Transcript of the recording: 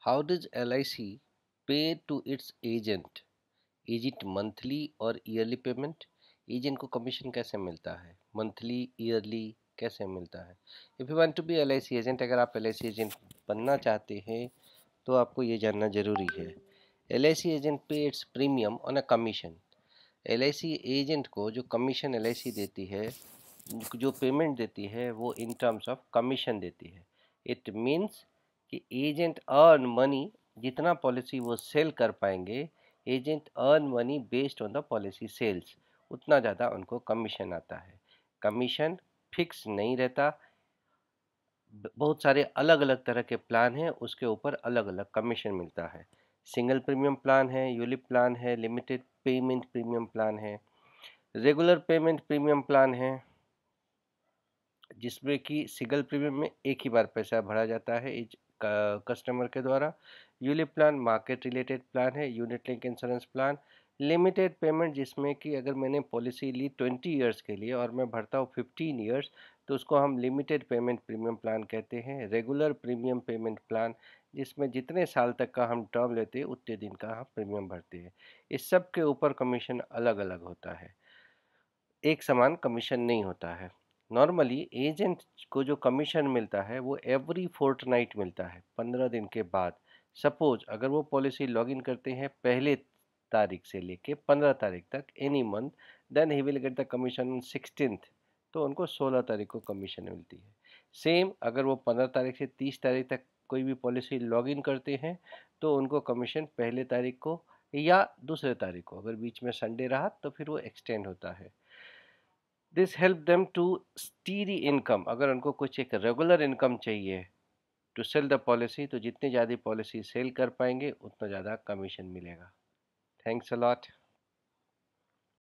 How does LIC pay to its agent? Is it monthly or yearly payment? Agent को commission कैसे मिलता है? Monthly, yearly कैसे मिलता है? If you want to be LIC agent, अगर आप LIC एजेंट बनना चाहते हैं तो आपको ये जानना जरूरी है। LIC एजेंट पे it's premium on a commission. LIC agent को जो कमीशन LIC देती है, जो पेमेंट देती है, वो इन टर्म्स ऑफ कमीशन देती है। इट मीन्स कि एजेंट अर्न मनी, जितना पॉलिसी वो सेल कर पाएंगे, agent earn money based on the policy sales, उतना ज़्यादा उनको कमीशन आता है। कमीशन फिक्स नहीं रहता, बहुत सारे अलग अलग तरह के प्लान हैं, उसके ऊपर अलग अलग कमीशन मिलता है। सिंगल प्रीमियम प्लान है, यूलिप प्लान है, लिमिटेड पेमेंट प्रीमियम प्लान है, रेगुलर पेमेंट प्रीमियम प्लान है, जिसमें कि सिंगल प्रीमियम में एक ही बार पैसा भरा जाता है इच कस्टमर के द्वारा। ULIP plan market related plan है, unit link insurance plan. Limited payment, जिसमें कि अगर मैंने पॉलिसी ली 20 ईयर्स के लिए और मैं भरता हूँ 15 ईयर्स, तो उसको हम लिमिटेड पेमेंट प्रीमियम प्लान कहते हैं। रेगुलर प्रीमियम पेमेंट प्लान, जिसमें जितने साल तक का हम टर्म लेते हैं उतने दिन का हम प्रीमियम भरते हैं। इस सब के ऊपर कमीशन अलग अलग होता है, एक समान कमीशन नहीं होता है। नॉर्मली एजेंट को जो कमीशन मिलता है वो एवरी फोर्टनाइट मिलता है, 15 दिन के बाद। सपोज अगर वो पॉलिसी लॉगिन करते हैं पहले तारीख से लेके 15 तारीख तक any month, then he will get the commission on 16th, तो उनको 16 तारीख को कमीशन मिलती है। सेम अगर वो 15 तारीख से 30 तारीख तक कोई भी पॉलिसी लॉगिन करते हैं तो उनको कमीशन पहले तारीख को या दूसरे तारीख को, अगर बीच में संडे रहा तो फिर वो एक्सटेंड होता है। This help them to steady income, अगर उनको कुछ एक रेगुलर इनकम चाहिए टू सेल द पॉलिसी, तो जितनी ज़्यादा पॉलिसी सेल कर पाएंगे उतना ज़्यादा कमीशन मिलेगा। Thanks a lot.